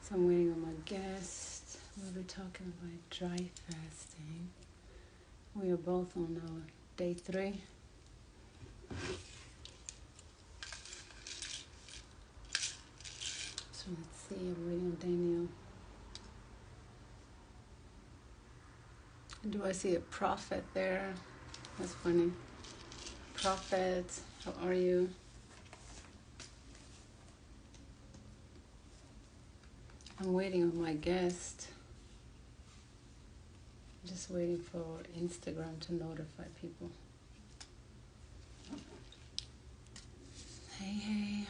So I'm waiting on my guest. We'll be talking about dry fasting. We are both on our day 3. So let's see, I'm waiting on Daniel. Do I see a prophet there? That's funny. Prophet, how are you? I'm waiting on my guest. Just waiting for Instagram to notify people. Hey.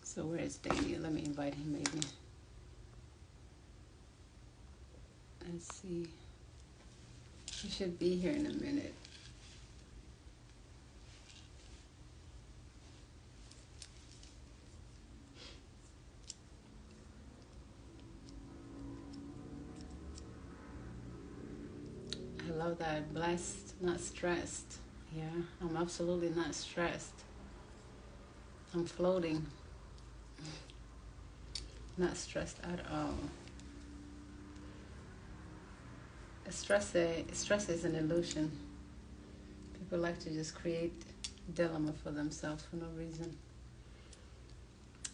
So where is Daniel? Let me invite him maybe. Let's see. He should be here in a minute. I love that. Blessed, not stressed. Yeah, I'm absolutely not stressed. I'm floating. Not stressed at all. Stress is an illusion. People like to just create dilemma for themselves for no reason.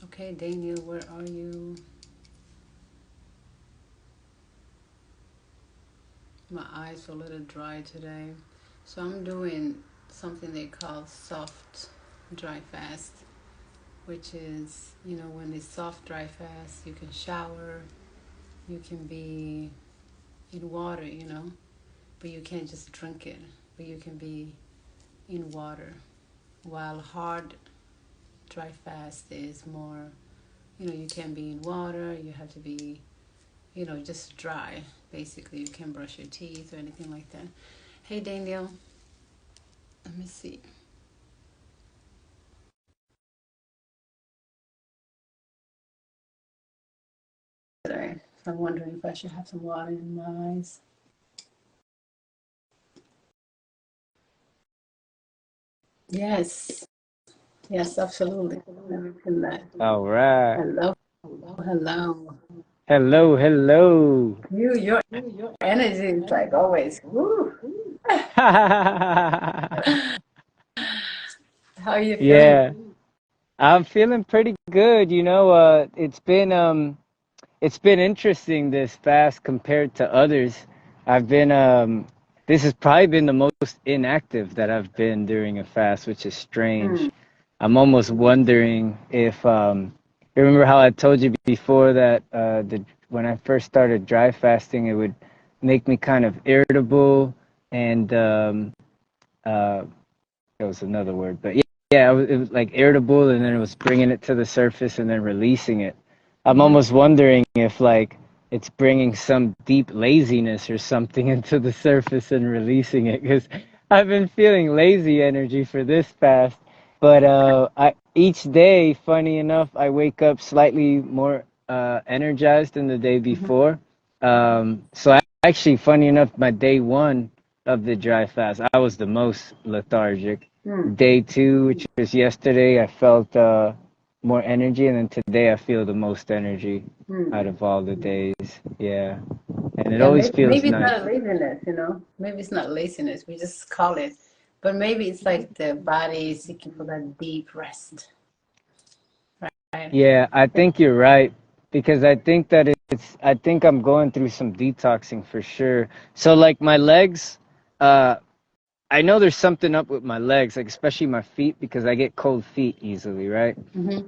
Okay, Daniel, where are you? My eyes are a little dry today. So I'm doing something they call soft dry fast, which is, when it's soft dry fast, you can shower, you can be in water, but you can't just drink it, but you can be in water. While hard dry fast is more, you can't be in water, you have to be, just dry. Basically, you can't brush your teeth or anything like that. Hey, Daniel, let me see. Sorry, I'm wondering if I should have some water in my eyes. Yes, yes, absolutely. All right. Hello, hello. Hello, hello. Your energy is like always. Woo. How are you feeling? Yeah, I'm feeling pretty good. It's been interesting this fast compared to others. I've been this has probably been the most inactive that I've been during a fast, which is Mm. strange. I'm almost wondering if you remember how I told you before that the when I first started dry fasting, it would make me kind of irritable and that was another word, but yeah, it was like irritable, and then it was bringing it to the surface and then releasing it. I'm Mm-hmm. almost wondering if like it's bringing some deep laziness or something into the surface and releasing it, because I've been feeling lazy energy for this fast. But each day, funny enough, I wake up slightly more energized than the day Mm-hmm. before. Actually, funny enough, my day 1 of the dry fast, I was the most lethargic. Mm. Day 2, which was yesterday, I felt more energy, and then today I feel the most energy out Mm. of all the days. Yeah, and it Yeah, always feels maybe it's nice. not a laziness. Maybe it's not laziness. We just call it. But maybe it's like the body is seeking for that deep rest, right? Yeah, I think you're right, because I think I'm going through some detoxing for sure. So like my legs, uh, I know there's something up with my legs, like especially my feet, because I get cold feet easily, right? Mm-hmm.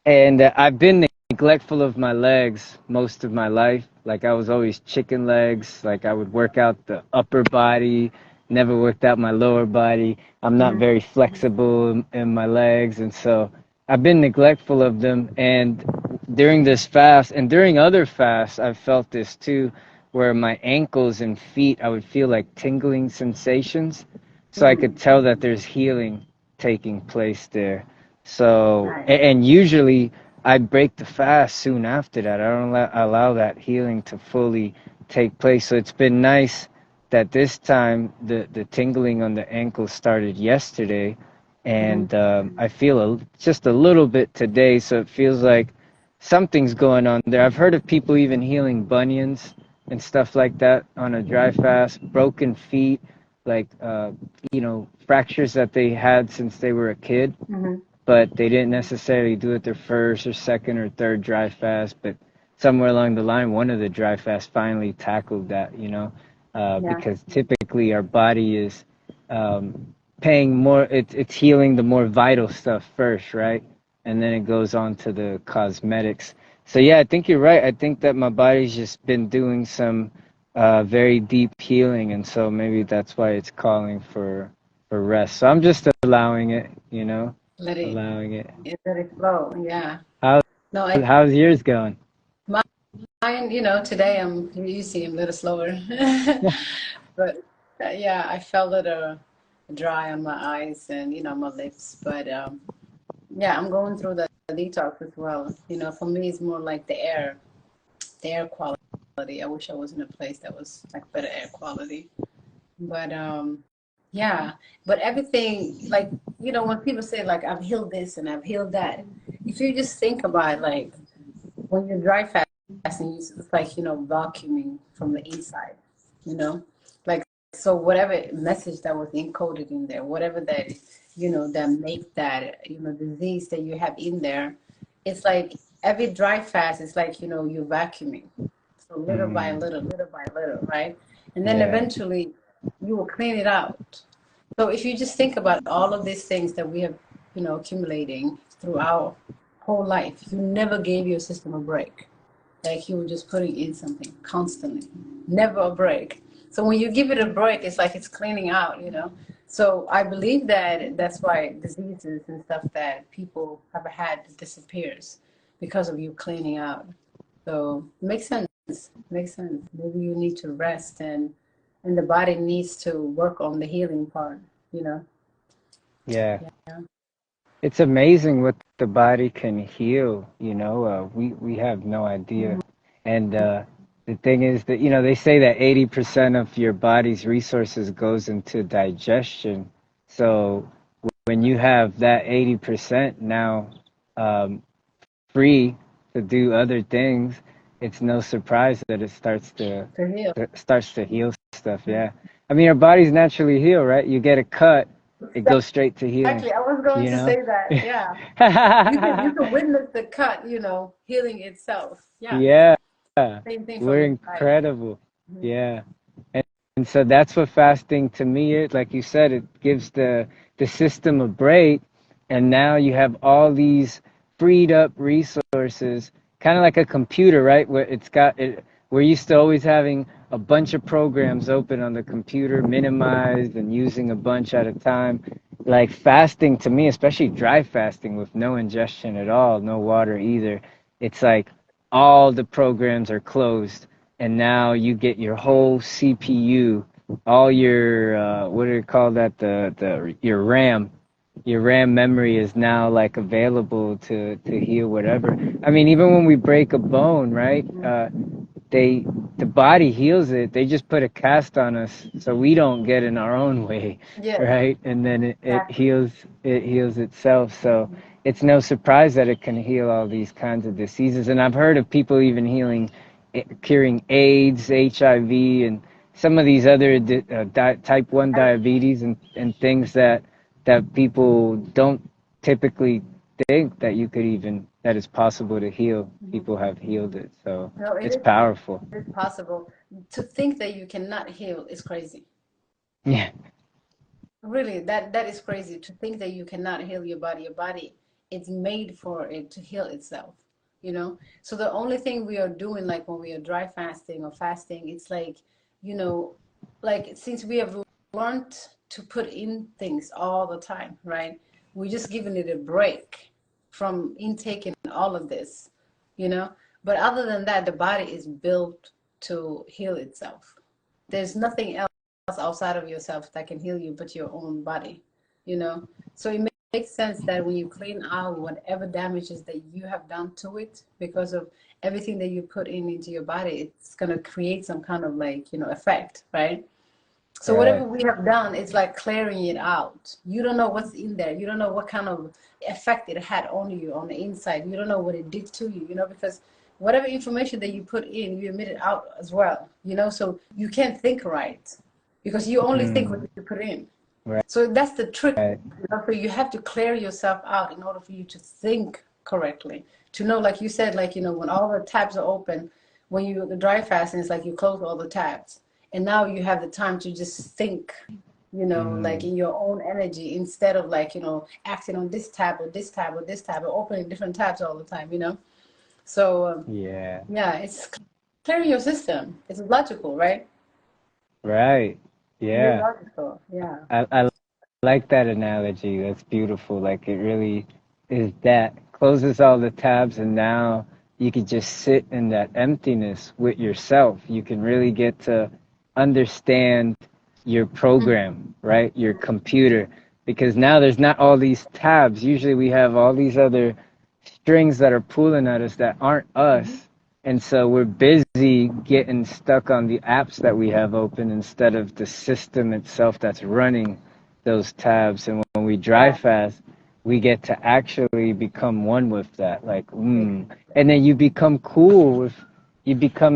And I've been neglectful of my legs most of my life. Like I was always chicken legs. Like I would work out the upper body, never worked out my lower body. I'm not Mm-hmm. very flexible in my legs, and so I've been neglectful of them. And during this fast and during other fasts, I've felt this too, where my ankles and feet, I would feel like tingling sensations. So I could Mm. tell that there's healing taking place there. So, Right. and usually I break the fast soon after that. I don't allow that healing to fully take place. So it's been nice that this time the tingling on the ankle started yesterday, Mm-hmm. and I feel just a little bit today, so it feels like something's going on there. I've heard of people even healing bunions and stuff like that on a dry fast, broken feet, like fractures that they had since they were a kid, Mm-hmm. but they didn't necessarily do it their first or second or third dry fast. But somewhere along the line, one of the dry fasts finally tackled that, Yeah. because typically our body is paying more, it's healing the more vital stuff first, right? And then it goes on to the cosmetics. So yeah, I think you're right. I think that my body's just been doing some very deep healing, and so maybe that's why it's calling for rest. So I'm just allowing it, Let it allowing it. let it flow. Yeah. How No, how's yours going? mine, today I'm usually a little slower. But yeah, I felt it dry on my eyes and my lips. But yeah, I'm going through the detox as well. For me, it's more like the air quality. I wish I was in a place that was like better air quality. But yeah, but everything like when people say like I've healed this and I've healed that, if you just think about like when you're dry fasting, it's like vacuuming from the inside, you know, like so whatever message that was encoded in there, whatever that that make that disease that you have in there, it's like every dry fast is like you're vacuuming, so Mm, little by little, right? And then yeah, eventually you will clean it out. So if you just think about all of these things that we have accumulating throughout whole life, you never gave your system a break. Like you were just putting in something constantly, never a break. So when you give it a break, it's like it's cleaning out. So I believe that that's why diseases and stuff that people have had disappears because of you cleaning out. So it makes sense. Makes sense. Maybe you need to rest and the body needs to work on the healing part, you know. yeah. Yeah. It's amazing what the body can heal, we have no idea. Mhm. And the thing is that, they say that 80% of your body's resources goes into digestion. So when you have that 80% now um, free to do other things, it's no surprise that it To heal. starts to heal stuff. Yeah, I mean, our bodies naturally heal, right? You get a cut, it goes straight to healing. Exactly. I was going You to know? say that. Yeah. You can witness the cut, healing itself. Yeah. Yeah, Same thing we're from inside. incredible. Mhm. Yeah. And so that's what fasting to me is. Like you said, it gives the system a break, and now you have all these freed up resources, kind of like a computer, right? Where it's got it. We're used to always having a bunch of programs open on the computer, minimized and using a bunch at a time. Like fasting to me, especially dry fasting with no ingestion at all, no water either. It's like all the programs are closed, and now you get your whole CPU, all your what do you call that? The your RAM memory is now like available to heal whatever. I mean, even when we break a bone, right? They the body heals it. They just put a cast on us so we don't get in our own way, Yes, right? And then exactly. it heals itself. So it's no surprise that it can heal all these kinds of diseases. And I've heard of people even curing AIDS, HIV, and some of these other type 1 diabetes and things that people don't typically think that you could even that it's possible to heal. Mhm. People have healed it, so No, it it's is powerful. it is possible. To think that you cannot heal is crazy. Yeah. Really, that is crazy. To think that you cannot heal your body. Your body is made for it to heal itself. So the only thing we are doing, like when we are dry fasting or fasting, it's like, you know, like since we have learned to put in things all the time, right? We're just giving it a break from intaking all of this. But other than that, the body is built to heal itself. There's nothing else outside of yourself that can heal you but your own body. So it makes sense that when you clean out whatever damages that you have done to it because of everything that you put into your body, it's going to create some kind of like effect, right? So Right. whatever we have done, it's like clearing it out. You don't know what's in there. You don't know what kind of effect it had on you on the inside. You don't know what it did to you, because whatever information that you put in, you emit it out as well. So you can't think right because you only think what Mm. you put in. Right. So that's the trick. Right. So you have to clear yourself out in order for you to think correctly. To know, like you said, like, when all the tabs are open, when you dry fasting, it's like you close all the tabs. And now you have the time to just think, like Mm. in your own energy instead of like, acting on this tab or this tab or this tab or opening different tabs all the time. So, Yeah. yeah, it's clearing your system. It's logical, right? Right. Very Yeah. logical. Yeah. I like that analogy. That's beautiful. Like it really is that closes all the tabs and now you can just sit in that emptiness with yourself. You can really get to understand your program, right? Your computer. Because now there's not all these tabs. Usually we have all these other strings that are pulling at us that aren't Mm-hmm. us. And so we're busy getting stuck on the apps that we have open instead of the system itself that's running those tabs. And when we dry Yeah. fast, we get to actually become one with that. Like, Exactly. and then you become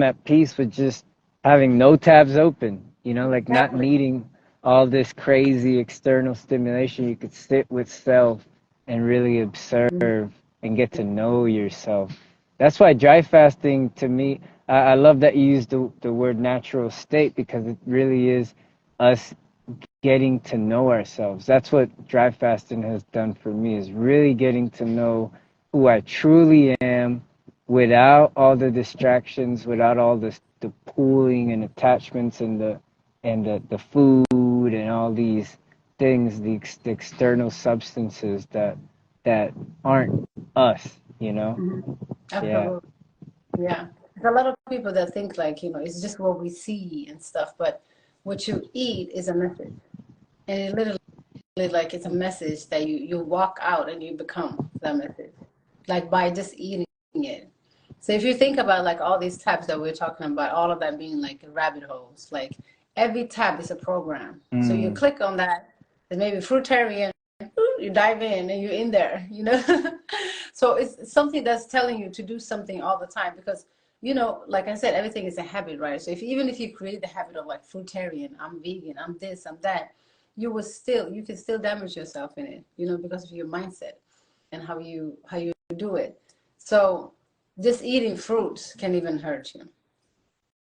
at peace with just having no tabs open, like not Exactly. needing all this crazy external stimulation. You could sit with self and really observe and get to know yourself. That's why dry fasting to me, I love that you use the word natural state because it really is us getting to know ourselves. That's what dry fasting has done for me is really getting to know who I truly am without all the distractions, without all the pooling and attachments and the food and all these things, the external substances that aren't us. Hmm. Yeah. Absolutely. Yeah. There's a lot of people that think like, it's just what we see and stuff, but what you eat is a message. And it literally like it's a message that you walk out and you become the message. Like by just eating it. So if you think about like all these tabs that we're talking about, all of that being like rabbit holes, like every tab is a program. So you Mm. click on that, and maybe fruitarian, you dive in and you're in there. So it's something that's telling you to do something all the time because like I said, everything is a habit, right? So even if you create the habit of like fruitarian, I'm vegan, I'm this, I'm that, you can still damage yourself in it, because of your mindset and how you do it. So just eating fruits can even hurt you.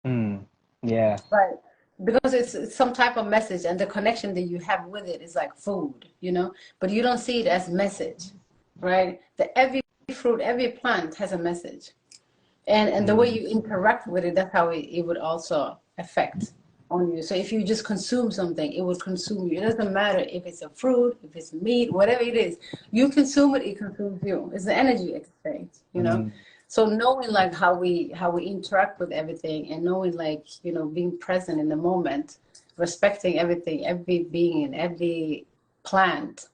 Mm. Yeah. Right. Because it's some type of message and the connection that you have with it is like food, but you don't see it as message, right? That every fruit, every plant has a message. And the way Mm. you interact with it, that's how it would also affect on you. So if you just consume something, it will consume you. It doesn't matter if it's a fruit, if it's meat, whatever it is. You consume it, it consumes you. It's the energy exchange. Mm. So knowing like how we interact with everything and knowing like, being present in the moment, respecting everything, every being, every plant,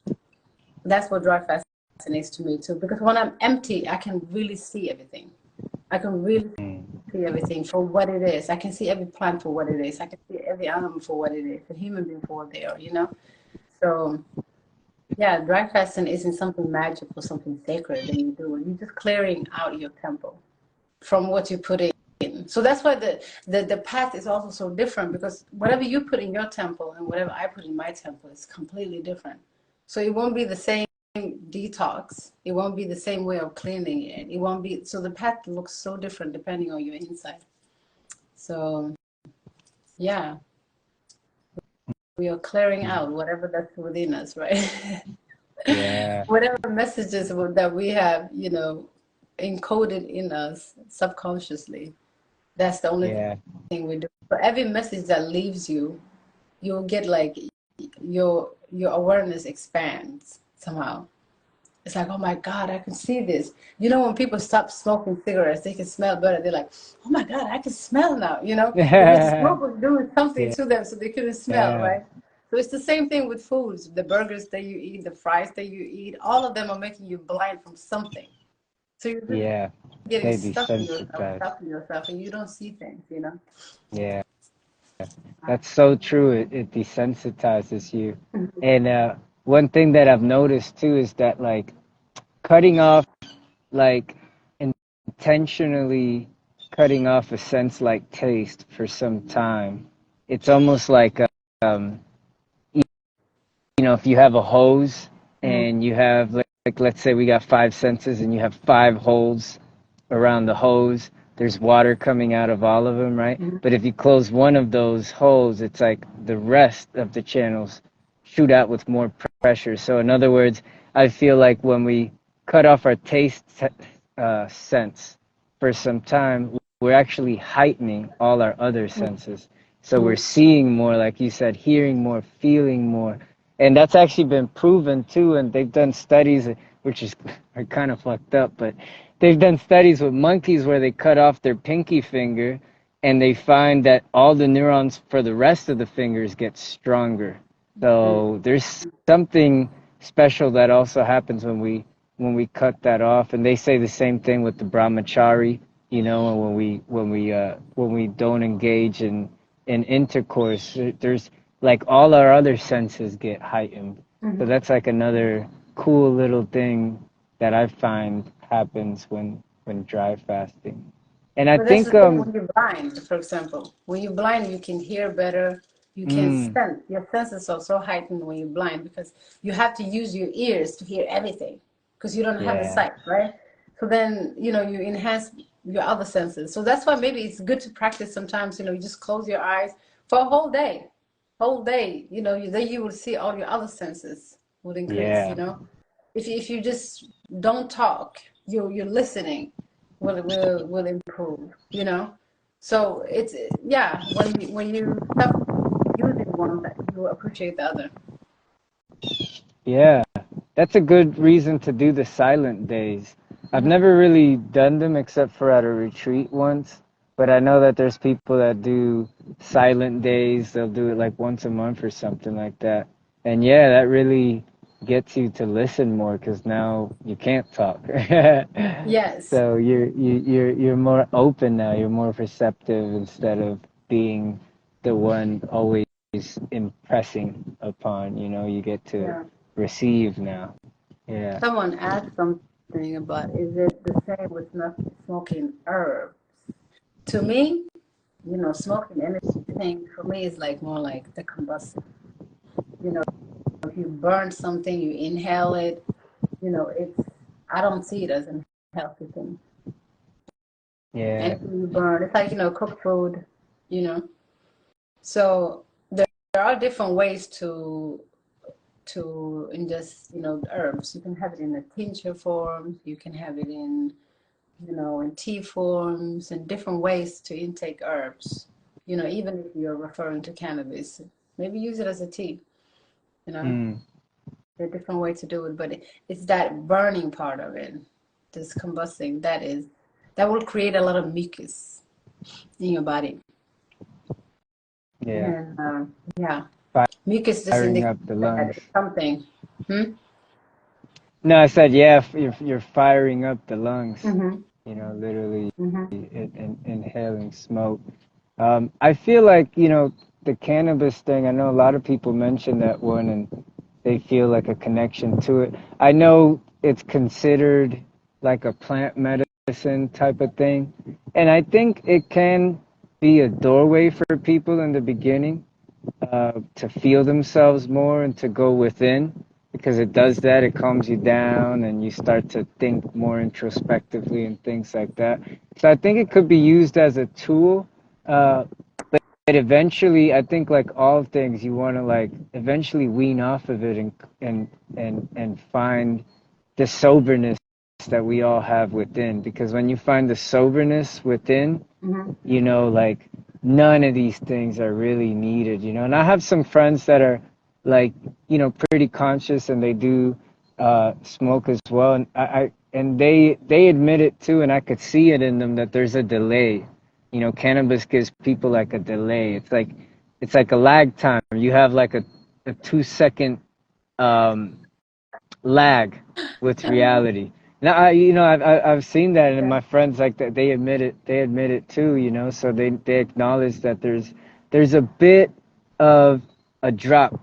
that's what dry fasting is to me too. Because when I'm empty, I can really see everything. I can really Mm. see everything for what it is. I can see every plant for what it is. I can see every animal for what it is, a human being for what they are. So yeah, dry fasting isn't something magical, something sacred that you do. You're just clearing out your temple from what you put in. So that's why the path is also so different because whatever you put in your temple and whatever I put in my temple is completely different. So it won't be the same detox. It won't be the same way of cleaning it. It won't be so the path looks so different depending on your inside. So yeah, we are clearing Mm. out whatever that's within us, right? Yeah. Whatever messages that we have, encoded in us subconsciously. That's the only Yeah. thing we do. For every message that leaves you, you'll get like your awareness expands somehow. It's like, oh my God, I can see this. When people stop smoking cigarettes, they can smell better. They're like, oh my God, I can smell now. Because the smoke was doing something Yeah. to them so they couldn't smell, Yeah. right? So it's the same thing with foods. The burgers that you eat, the fries that you eat, all of them are making you blind from something. So you're just Yeah. getting They stuck in yourself, desensitized. stuck in yourself, and you don't see things. Yeah. That's so true. It desensitizes you. Mhm. And one thing that I've noticed too is that like cutting off, like intentionally cutting off a sense like taste for some time, it's almost like um, if you have a hose Mhm. and you have like let's say we got five senses and you have five holes around the hose, there's water coming out of all of them, right? Mhm. But if you close one of those holes, it's like the rest of the channels shoot out with more pressure. So in other words, I feel like when we cut off our taste sense for some time, we're actually heightening all our other senses. So we're Mhm. seeing more, like you said, hearing more, feeling more. And that's actually been proven too. And they've done studies, which is are kind of fucked up, but they've done studies with monkeys where they cut off their pinky finger and they find that all the neurons for the rest of the fingers get stronger. Mhm. So there's something special that also happens when we cut that off. And they say the same thing with the brahmachari, and when we don't engage in intercourse, there's like all our other senses get heightened. So Mhm. that's like another cool little thing that I find happens when dry fasting. And I But that's the think thing when you're blind, for example. When you're blind, you can hear better. You can mm, sense. Your senses are so heightened when you're blind because you have to use your ears to hear everything because you don't have a yeah. sight, right? So then, you enhance your other senses. So that's why maybe it's good to practice sometimes, you just close your eyes for a whole day. Whole day, then you will see all your other senses would increase, Yeah. if you just don't talk, you're listening will improve, so it's, yeah, when you stop using one, that you appreciate the other. Yeah. That's a good reason to do the silent days. I've Mhm. never really done them except for at a retreat once, but I know that there's people that do silent days. They'll do it like once a month or something like that. And yeah, that really gets you to listen more because now you can't talk. Yes. So you're more open now. You're more receptive instead of being the one always impressing upon. You get to Yeah. receive now. Yeah. Someone asked something about, is it the same with not smoking herbs? To me, smoking anything for me is like more like the combustion. you know if you burn something, you inhale it, it's, I don't see it as a healthy thing. Yeah. Anything you burn, it's like, cooked food, you know. So there are different ways to ingest, herbs. You can have it in a tincture form. You can have it in tea forms, and different ways to intake herbs. Even if you're referring to cannabis, maybe use it as a tea. You know, Mm. there are different ways to do it, but it's that burning part of it, this combusting, that will create a lot of mucus in your body. Yeah. And yeah, mucus just Firing up indicates the that lungs. it's something. Hmm? No, I said yeah. You're firing up the lungs. Mm-hmm. Literally Mm-hmm. inhaling smoke. I feel like the cannabis thing. I know a lot of people mention that one, and they feel like a connection to it. I know it's considered like a plant medicine type of thing, and I think it can be a doorway for people in the beginning to feel themselves more and to go within because it does that. It calms you down and you start to think more introspectively and things like that. So I think it could be used as a tool. Uh, but eventually, I think like all things, you want to like eventually wean off of it and find the soberness that we all have within. Because when you find the soberness within, Mm-hmm. like none of these things are really needed. And I have some friends that are like, pretty conscious and they do smoke as well. And and they admit it too, and I could see it in them that there's a delay. Cannabis gives people like a delay. It's like a lag time. You have like a 2 second um lag with reality. Now, I've seen that, and Yeah. my friends like that. They admit it. They admit it too. So they acknowledge that there's there's a bit of a drop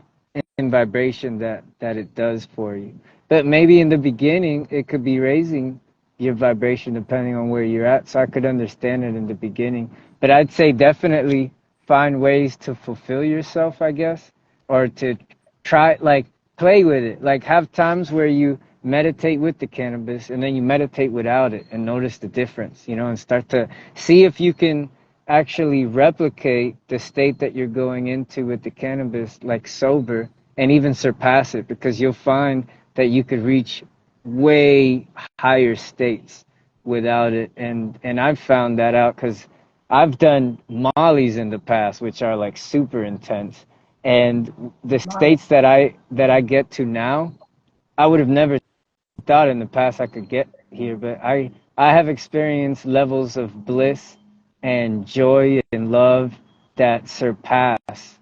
in vibration that it does for you. But maybe in the beginning it could be raising your vibration depending on where you're at. So I could understand it in the beginning. But I'd say definitely find ways to fulfill yourself, I guess, or to try, like, play with it. Like, have times where you meditate with the cannabis and then you meditate without it and notice the difference, and start to see if you can actually replicate the state that you're going into with the cannabis, like sober, and even surpass it, because you'll find that you could reach way higher states without it. And I've found that out because I've done mollies in the past, which are like super intense, and the Wow. states that I get to now, I would have never thought in the past I could get here, but I have experienced levels of bliss and joy and love that surpass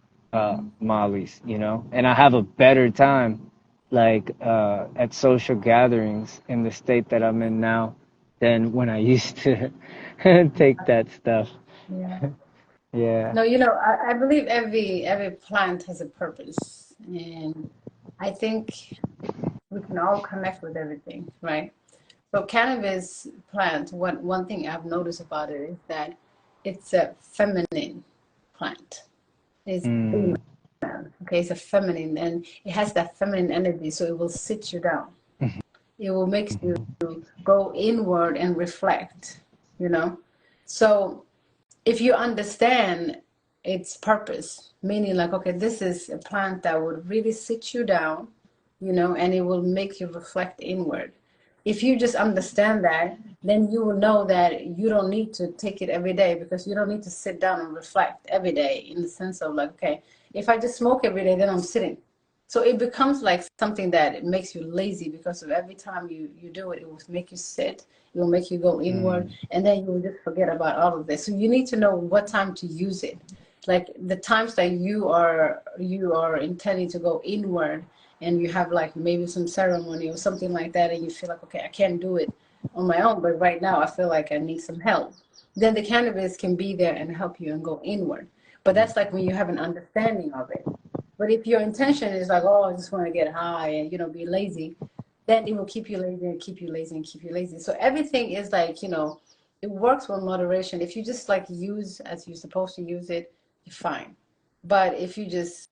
Molly's, and I have a better time, like, at social gatherings in the state that I'm in now than when I used to take that stuff. Yeah. Yeah. No, I believe every plant has a purpose, and I think we can all connect with everything, right? So cannabis plant, one thing I've noticed about it is that it's a feminine plant. It's Mm. okay, it's a feminine, and it has that feminine energy, so it will sit you down. It will make you Mhm. go inward and reflect, you know. So if you understand its purpose, meaning like, okay, this is a plant that would really sit you down, and it will make you reflect inward. If you just understand that, then you will know that you don't need to take it every day, because you don't need to sit down and reflect every day, in the sense of like, okay, if I just smoke every day, then I'm sitting. So it becomes like something that it makes you lazy, because of every time you do it, it will make you sit, it will make you go inward, Mm. and then you will just forget about all of this. So you need to know what time to use it. Like the times that you are intending to go inward, and you have like maybe some ceremony or something like that, and you feel like, okay, I can't do it on my own, but right now I feel like I need some help. Then the cannabis can be there and help you and go inward. But that's like when you have an understanding of it. But if your intention is like, oh, I just want to get high and be lazy, then it will keep you lazy and keep you lazy and keep you lazy. So everything is like, it works with moderation. If you just like use as you're supposed to use it, you're fine. But if you just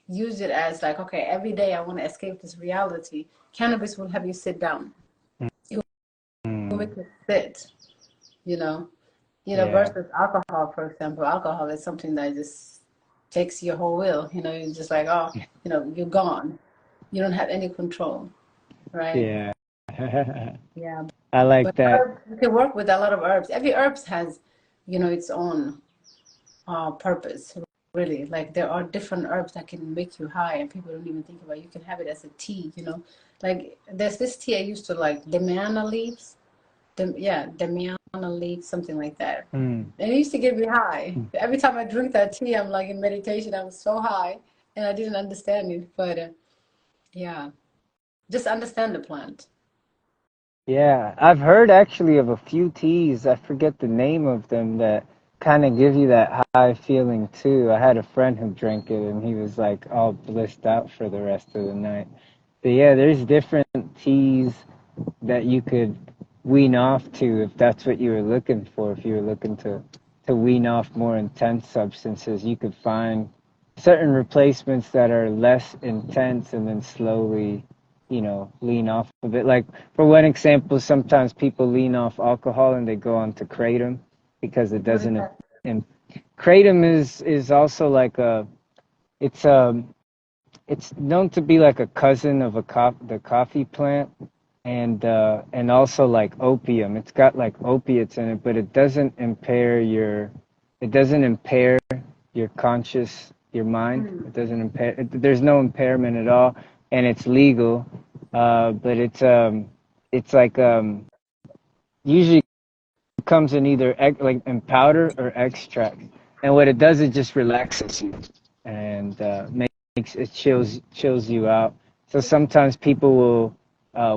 use it as like, okay, every day I want to escape this reality, cannabis will have you sit down. It will Mm. make you sit, you know. Yeah. Versus alcohol, for example. Alcohol is something that just takes your whole will. You're just like, oh, you're gone. You don't have any control, right? Yeah. Yeah. I like But that. herbs, you can work with a lot of herbs. Every herbs has, its own purpose, really. Like there are different herbs that can make you high, and people don't even think about it. You can have it as a tea. Like there's this tea I used to like, Damiana leaves. Damiana leaves, something like that. Mm. And it used to get me high. Every time I drink that tea, I'm like in meditation. I was so high, and I didn't understand it. But yeah, just understand the plant. Yeah, I've heard actually of a few teas. I forget the name of them that kind of give you that high feeling too. I had a friend who drank it and he was like all blissed out for the rest of the night. But yeah, there's different teas that you could wean off to if that's what you were looking for. If you were looking to wean off more intense substances, you could find certain replacements that are less intense and then slowly, lean off of it. Like, for one example, sometimes people lean off alcohol and they go on to kratom because it What is doesn't. that? And kratom is also like it's it's known to be like a cousin of the coffee plant, and also like opium. It's got like opiates in it, but it doesn't impair your mind. Mm. It doesn't there's no impairment at all, and it's legal. But it's like usually comes in either like in powder or extract, and what it does, it just relaxes you and makes it chills you out. So sometimes people will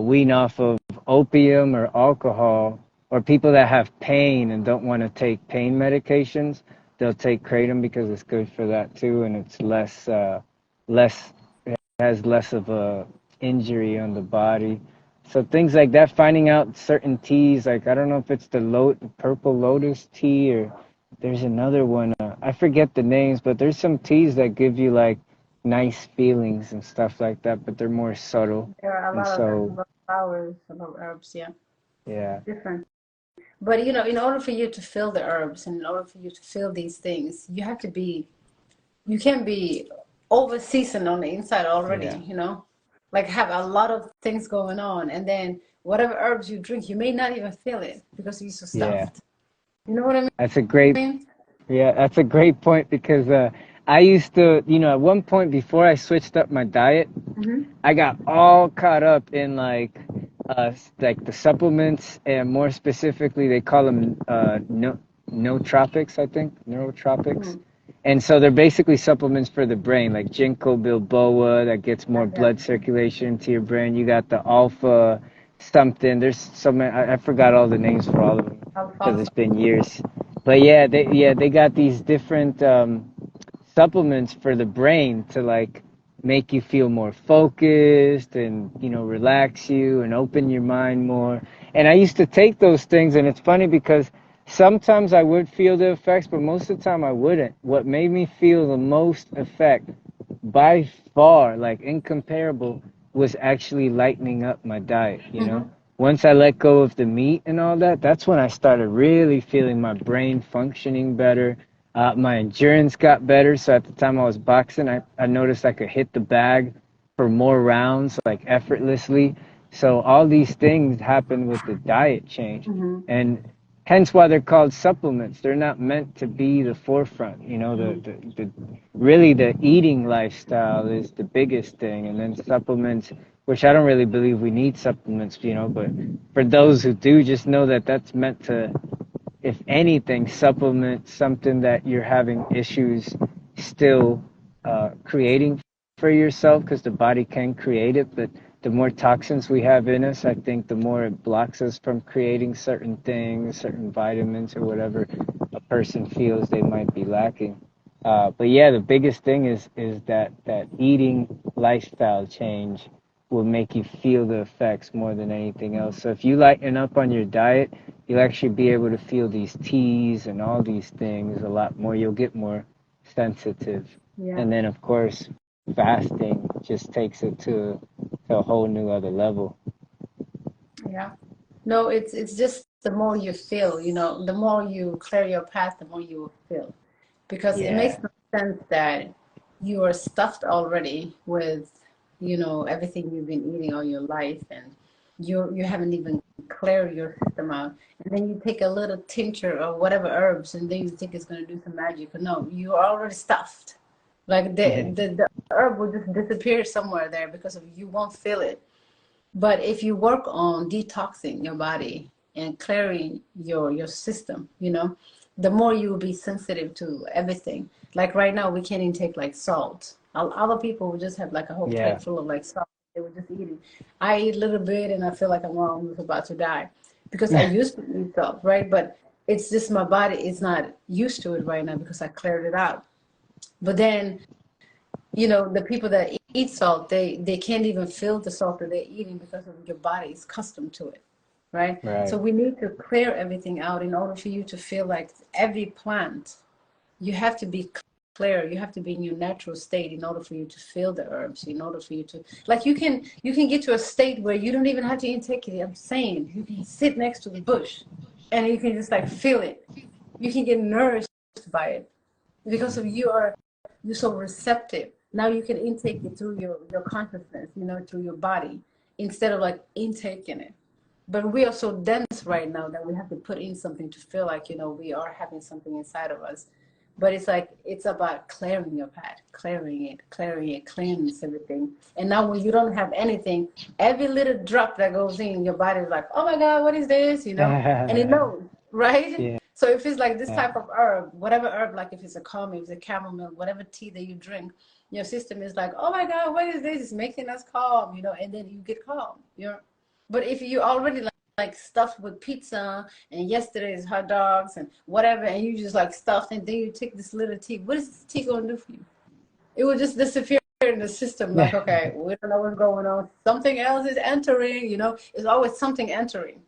wean off of opium or alcohol, or people that have pain and don't want to take pain medications they'll take kratom because it's good for that too, and it's less it has less of a injury on the body. So things like that, finding out certain teas, like I don't know if it's the purple lotus tea or there's another one. I forget the names, but there's some teas that give you like nice feelings and stuff like that, but they're more subtle. There are a And lot of them, so, about flowers, about herbs, yeah, yeah, different. But you know, in order for you to feel the herbs and in order for you to feel these things, you have to be, you can't be over seasoned on the inside yeah, already, you know, like have a lot of things going on, and then whatever herbs you drink, you may not even feel it because you're so yeah. stuffed. You know what I That's a great mean? Yeah, that's a great point because I used to, at one point before I switched up my diet, Mm-hmm. I got all caught up in like the supplements and more specifically they call them no nootropics, I think, neurotropics. Mm-hmm. And so they're basically supplements for the brain, like Ginkgo biloba that gets more Like that. blood circulation to your brain. You got the alpha something. There's so many. I forgot all the names for all of them because it's Alfalfa. been years. But yeah, they got these different supplements for the brain to like make you feel more focused and relax you and open your mind more. And I used to take those things, and it's funny because sometimes I would feel the effects, but most of the time I wouldn't. What made me feel the most effect by far, like incomparable, was actually lightening up my diet, Mm-hmm. Once I let go of the meat and all that, that's when I started really feeling my brain functioning better. My endurance got better. So at the time I was boxing, I noticed I could hit the bag for more rounds, like effortlessly. So all these things happened with the diet change. Mm-hmm. And hence why they're called supplements. They're not meant to be the forefront. Mm-hmm. The really the eating lifestyle is the biggest thing, and then supplements, which I don't really believe we need supplements, but for those who do, just know that that's meant to, if anything, supplement something that you're having issues still creating for yourself, because the body can create it, but the more toxins we have in us, I think the more it blocks us from creating certain things, certain vitamins or whatever a person feels they might be lacking. But yeah, the biggest thing is that eating lifestyle change will make you feel the effects more than anything else. So if you lighten up on your diet, you'll actually be able to feel these teas and all these things a lot more. You'll get more sensitive. Yeah. And then, of course, fasting just takes it to a whole new other level. Yeah. No, it's just the more you feel, the more you clear your path, the more you will feel. Because it makes Yeah. no sense that you are stuffed already with, everything you've been eating all your life, and you haven't even cleared your system out. And then you take a little tincture of whatever herbs, and then you think it's going to do some magic. But no, you're already stuffed. Like the herb will just disappear somewhere there because of you won't feel it. But if you work on detoxing your body and clearing your system, the more you will be sensitive to everything. Like right now, we can't even take like salt. Other people would just have like a whole Yeah. plate full of like salt. They would just eat it. I eat a little bit and I feel like I'm almost about to die because I used to eat salt, right? But it's just my body is not used to it right now because I cleared it out. But then the people that eat salt, they can't even feel the salt that they're eating because of your body is accustomed to it, right? So Right. we need to clear everything out in order for you to feel like every plant, you have to be clear, you have to be in your natural state in order for you to feel the herbs, in order for you to, like, you can get to a state where you don't even have to intake it. I'm saying you can sit next to the bush and you can just like feel it. You can get nourished by it because of you're so receptive. Now you can intake it through your consciousness, through your body, instead of like intaking it. But we are so dense right now that we have to put in something to feel like, we are having something inside of us. But it's like it's about clearing your path, clearing it, cleanse everything. And now when you don't have anything, every little drop that goes in, your body is like, oh my God, what is this? And it knows, right? Yeah. So if it's like this type of herb, whatever herb, like if it's a calm, if it's a chamomile, whatever tea that you drink, your system is like, oh my God, what is this? It's making us calm, and then you get calm. But if you already like stuffed with pizza, and yesterday's hot dogs and whatever, and you just like stuffed, and then you take this little tea. What is this tea going to do for you? It will just disappear in the system. Like, okay, we don't know what's going on. Something else is entering, you know, it's always something entering,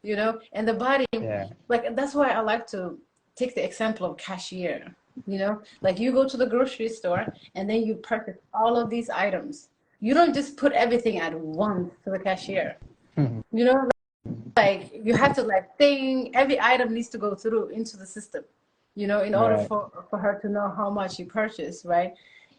you know, and the body, Yeah. like, that's why I like to take the example of cashier, you know, like you go to the grocery store and then you purchase all of these items. You don't just put everything at once to the cashier, you know, like you have to like think every item needs to go through into the system, you know, in order Right. for her to know how much you purchase, right?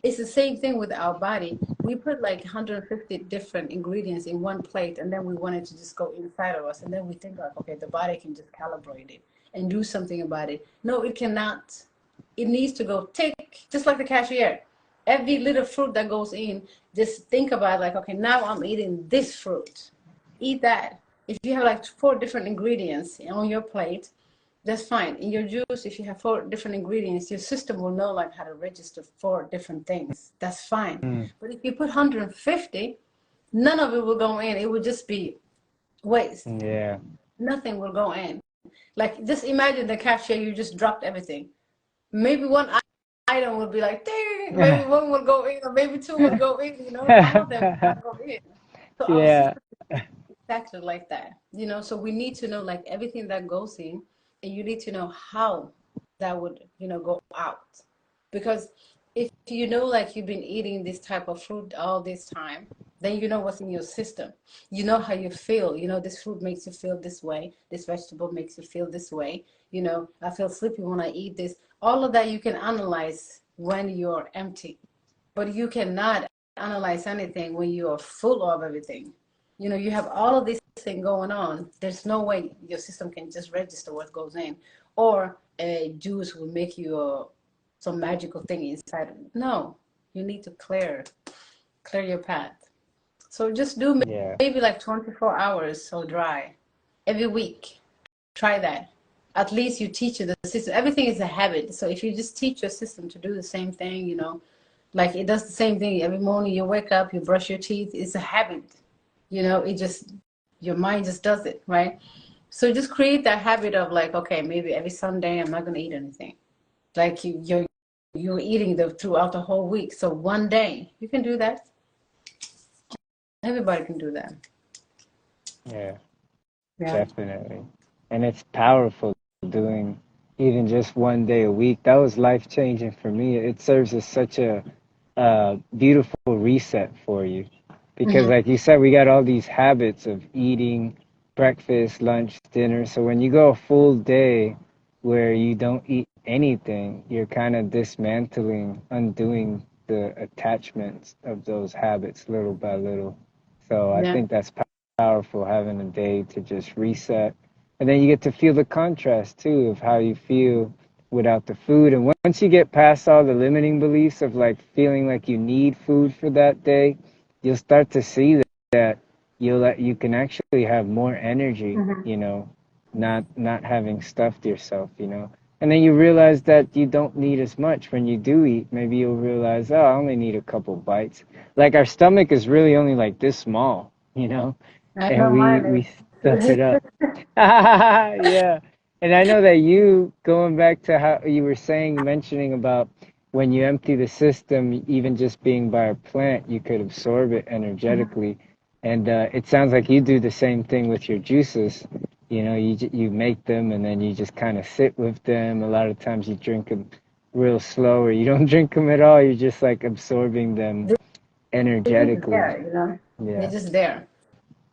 It's the same thing with our body. We put like 150 different ingredients in one plate, and then we want it to just go inside of us, and then we think like, okay, the body can just calibrate it and do something about it. No, it cannot. It needs to go tick, just like the cashier. Every little fruit that goes in, just think about like, okay, now I'm eating this fruit. Eat that. If you have like 4 different ingredients on your plate, that's fine. In your juice, if you have 4 different ingredients, your system will know like how to register 4 different things. That's fine. Mm. But if you put 150, none of it will go in. It will just be waste. Yeah. Nothing will go in. Like just imagine the cashier, you just dropped everything. Maybe one item will be like, ding, maybe one will go in, or maybe 2 will go in, you know, all of them will not go in. So our Yeah. system exactly like that, you know. So we need to know like everything that goes in, and you need to know how that would, you know, go out. Because if you know like you've been eating this type of fruit all this time, then you know what's in your system. You know how you feel. You know, this fruit makes you feel this way, this vegetable makes you feel this way. You know, I feel sleepy when I eat this. All of that you can analyze when you're empty, but you cannot analyze anything when you are full of everything. You know, you have all of this thing going on. There's no way your system can just register what goes in, or a juice will make you some magical thing inside of it. No, you need to clear your path. So just do Yeah. maybe like 24 hours so dry every week. Try that. At least you teach the system. Everything is a habit. So if you just teach your system to do the same thing, you know, like it does the same thing every morning. You wake up, you brush your teeth. It's a habit. You know, it just, your mind just does it, right? So just create that habit of like, okay, maybe every Sunday I'm not gonna eat anything. Like you're eating throughout the whole week. So one day you can do that. Everybody can do that. Yeah. Yeah. Definitely. And it's powerful doing even just one day a week. That was life changing for me. It serves as such a beautiful reset for you. Because, Hmm. like you said, we got all these habits of eating breakfast, lunch, dinner. So when you go a full day where you don't eat anything, you're kind of dismantling, undoing the attachments of those habits little by little. So I Yeah. think that's powerful having a day to just reset. And then you get to feel the contrast too of how you feel without the food. And once you get past all the limiting beliefs of like feeling like you need food for that day, you'll start to see that you can actually have more energy, Hmm. you know, not having stuffed yourself, you know. And then you realize that you don't need as much when you do eat. Maybe you'll realize, oh, I only need a couple bites. Like our stomach is really only like this small, you know, I and know we mine stuff is. it up. Yeah. And I know that you, going back to how you were saying, mentioning about when you empty the system, even just being by a plant, you could absorb it energetically. And it sounds like you do the same thing with your juices. You know, you make them and then you just kind of sit with them. A lot of times you drink them real slow, or you don't drink them at all. You're just like absorbing them They're just energetically. there, you know. They're Yeah. just there.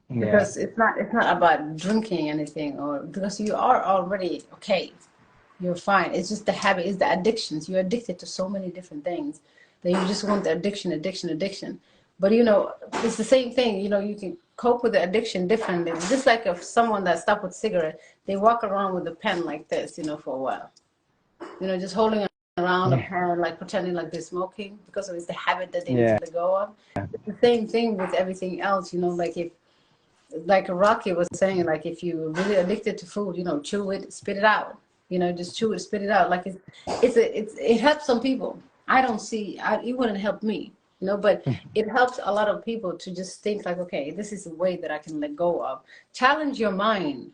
Yeah. Because it's not about drinking anything, or because you are already okay, you're fine. It's just the habit, it's the addictions. You're addicted to so many different things that you just want the addiction. But you know, it's the same thing. You know, you can cope with the addiction differently. Just like if someone that stopped with cigarette, they walk around with a pen like this, you know, for a while. You know, just holding around a Yeah. pen, like pretending like they're smoking because it's the habit that they need to Yeah. let go of. It's the same thing with everything else. You know, like if, like Rocky was saying, like if you're really addicted to food, you know, chew it, spit it out. You know, just chew it, spit it out. Like it helps some people. I don't see, it wouldn't help me. But it helps a lot of people to just think like, okay, this is a way that I can let go of. Challenge your mind.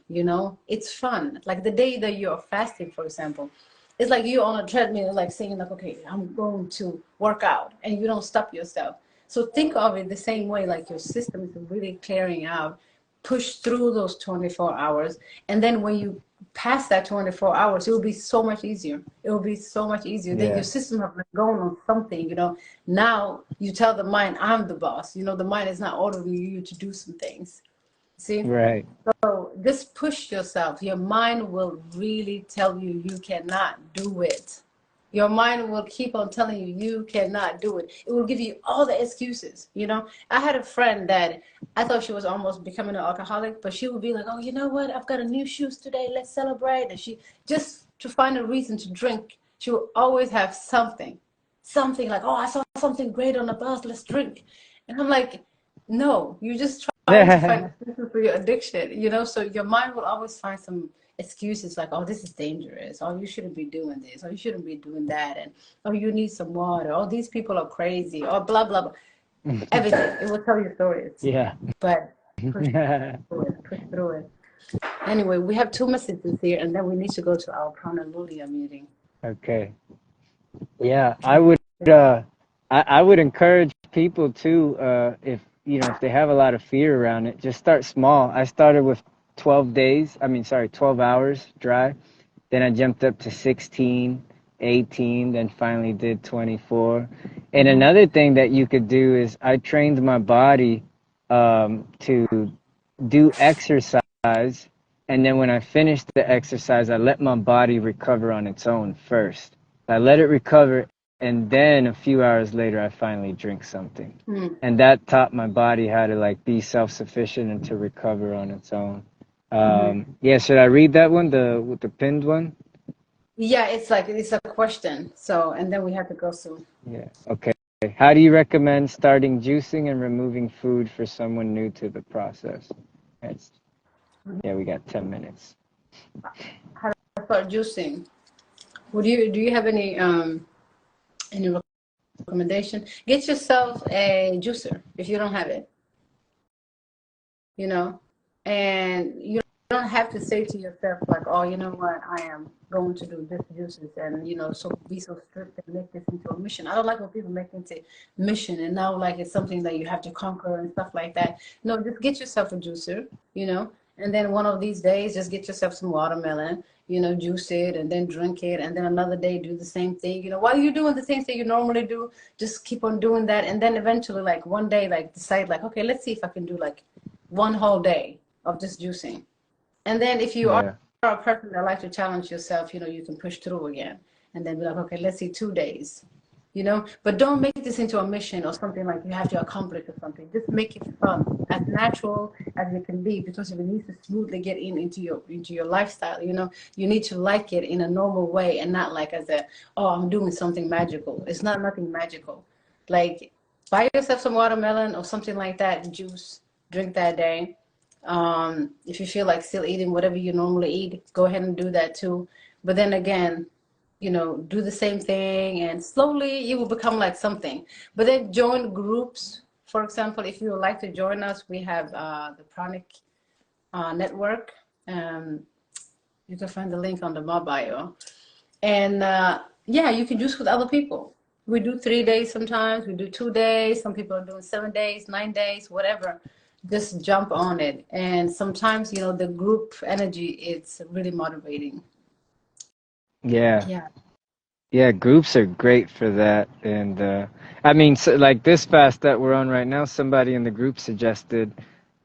It's fun. Like the day that you're fasting, for example, it's like you're on a treadmill, like saying like, okay, I'm going to work out, and you don't stop yourself. So think of it the same way, like your system is really clearing out, push through those 24 hours. And then when you pass that 24 hours, it will be so much easier. It will be so much easier. Then your Yeah. system have been going on something. Now you tell the mind, I'm the boss. The mind is not ordering you to do some things. See? Right. So just push yourself. Your mind will really tell you you cannot do it. Your mind will keep on telling you you cannot do it. It will give you all the excuses. I had a friend that I thought she was almost becoming an alcoholic, but she would be like, oh, you know what? I've got a new shoes today. Let's celebrate. And she just to find a reason to drink, she will always have something like, oh, I saw something great on the bus. Let's drink. And I'm like, no, you're just trying to find a reason for your addiction. So your mind will always find some excuses like, oh, this is dangerous, oh, you shouldn't be doing this, or you shouldn't be doing that, and oh, you need some water, oh, these people are crazy, or blah blah blah. Everything. It will tell you stories. Yeah. But push through it. Anyway, we have 2 messages here, and then we need to go to our Prana Lulia meeting. Okay. Yeah, I would encourage people to, if they have a lot of fear around it, just start small. I started with 12 hours dry. Then I jumped up to 16, 18, then finally did 24. And another thing that you could do is I trained my body to do exercise. And then when I finished the exercise, I let my body recover on its own first. I let it recover, and then a few hours later, I finally drink something. And that taught my body how to be self-sufficient and to recover on its own. Yeah, should I read that one, the pinned one? Yeah, it's a question. So, and then we have to go soon. Yeah, okay. How do you recommend starting juicing and removing food for someone new to the process? We got 10 minutes. How to start juicing? Do you have any recommendation? Get yourself a juicer if you don't have it. And you don't have to say to yourself like, oh, you know what, I am going to do this juices, and so be so strict and make this into a mission. I don't like when people make it into mission and now like it's something that you have to conquer and stuff like that. No, just get yourself a juicer, and then one of these days just get yourself some watermelon, juice it and then drink it, and then another day do the same thing. While you're doing the things that you normally do, just keep on doing that, and then eventually like one day like decide like, okay, let's see if I can do like one whole day of just juicing. And then if you are a person that likes to challenge yourself, you can push through again and then be like, okay, let's see 2 days, but don't make this into a mission or something like you have to accomplish or something. Just make it fun, as natural as it can be, because if it needs to smoothly get into your lifestyle, you need to like it in a normal way and not like as oh, I'm doing something magical. It's not nothing magical. Like buy yourself some watermelon or something like that, juice, drink that day. If you feel like still eating whatever you normally eat, go ahead and do that too. But then again, do the same thing, and slowly it will become like something. But then join groups. For example, if you would like to join us, we have the Pranic Network. You can find the link on my bio. And you can juice with other people. We do 3 days sometimes. We do 2 days. Some people are doing 7 days, 9 days, whatever. Just jump on it. And sometimes, the group energy, it's really motivating. Yeah, groups are great for that. And I mean, so like this fast that we're on right now, somebody in the group suggested,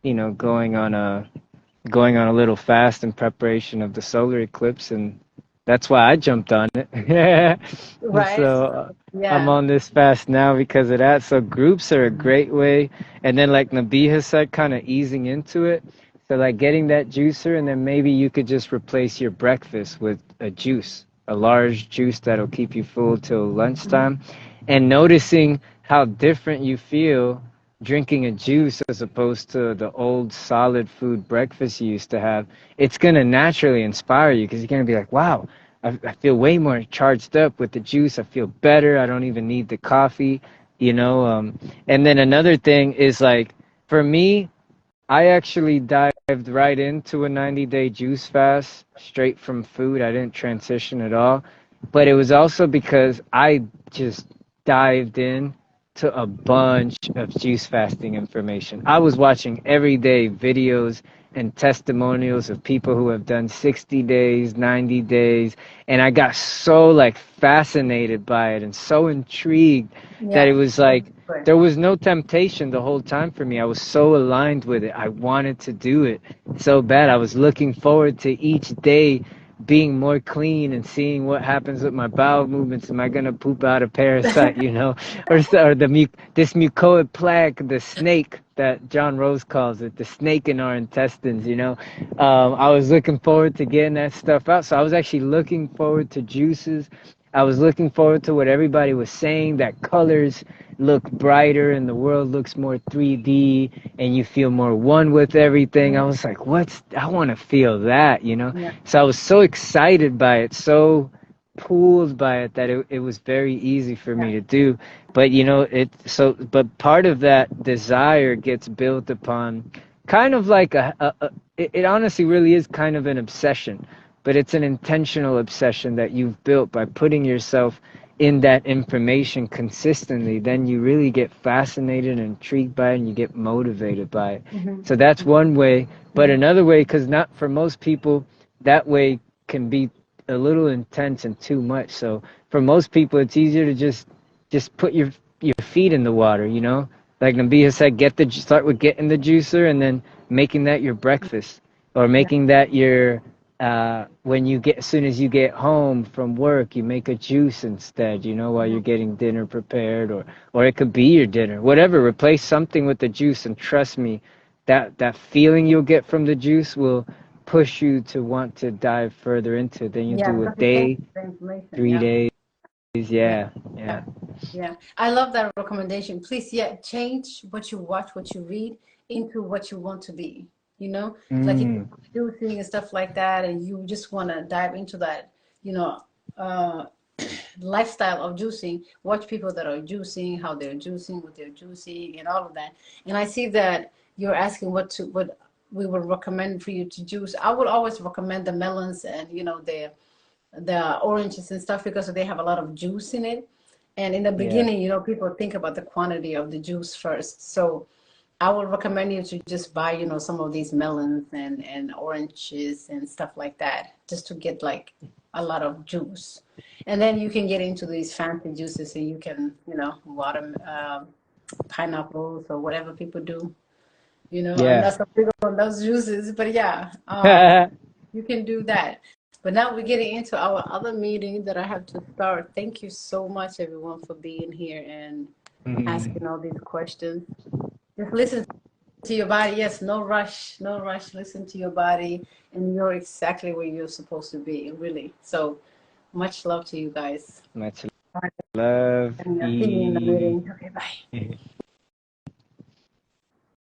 going on a little fast in preparation of the solar eclipse, and that's why I jumped on it. Right. So I'm on this fast now because of that. So groups are a great way. And then like Nabiha said, kind of easing into it. So like getting that juicer, and then maybe you could just replace your breakfast with a juice, a large juice that'll keep you full till lunchtime. And noticing how different you feel drinking a juice as opposed to the old solid food breakfast you used to have, it's going to naturally inspire you, because you're going to be like, wow, I feel way more charged up with the juice. I feel better. I don't even need the coffee. you know. And then another thing is like, for me, I actually dived right into a 90-day juice fast straight from food. I didn't transition at all. But it was also because I just dived in to a bunch of juice fasting information. I was watching everyday videos and testimonials of people who have done 60 days, 90 days, and I got so like fascinated by it and so intrigued that it Yeah. was like Right. there was no temptation the whole time for me. I was so aligned with it. I wanted to do it so bad. I was looking forward to each day being more clean and seeing what happens with my bowel movements. Am I gonna poop out a parasite, you know, or this mucoid plaque, the snake that John Rose calls it, the snake in our intestines, you know. I was looking forward to getting that stuff out. So I was actually looking forward to juices. I was looking forward to what everybody was saying, that colors look brighter and the world looks more 3D and you feel more one with everything. I was like, I want to feel that, you know? Yeah. So I was so excited by it, so pulled by it that it was very easy for me to do. But, you know, but part of that desire gets built upon kind of like it honestly really is kind of an obsession, but it's an intentional obsession that you've built by putting yourself in that information consistently. Then you really get fascinated and intrigued by it and you get motivated by it. Mm-hmm. So that's one way. But Mm-hmm. another way, because not for most people, that way can be a little intense and too much. So for most people, it's easier to just put your feet in the water, you know? Like Nabia said, start with getting the juicer and then making that your breakfast, or Yeah. making that your when you get, as soon as you get home from work, you make a juice instead, you know, while you're getting dinner prepared, or it could be your dinner, whatever. Replace something with the juice, and trust me, that feeling you'll get from the juice will push you to want to dive further into it. Then you Yeah, do a because it changes day, the information. 3 days. Yeah. Yeah, Yeah. yeah. Yeah. I love that recommendation. Please, yeah, change what you watch, what you read into what you want to be. You know, like if Mm, you're juicing and stuff like that, and you just want to dive into that, you know, uh, lifestyle of juicing, watch people that are juicing, how they're juicing, what they're juicing, and all of that. And I see that you're asking what we would recommend for you to juice. I would always recommend the melons and the oranges and stuff because they have a lot of juice in it. And in the yeah. beginning, people think about the quantity of the juice first. So I would recommend you to just buy, some of these melons and oranges and stuff like that, just to get like a lot of juice. And then you can get into these fancy juices and you can, water, pineapples or whatever people do. I'm Yeah. not so big on those juices, but yeah, you can do that. But now we're getting into our other meeting that I have to start. Thank you so much, everyone, for being here and Mm, asking all these questions. Just listen to your body. Yes, no rush, no rush. Listen to your body, and you're exactly where you're supposed to be, really. So much love to you guys. much All right, love. and I'll see you in the meeting. Okay, bye.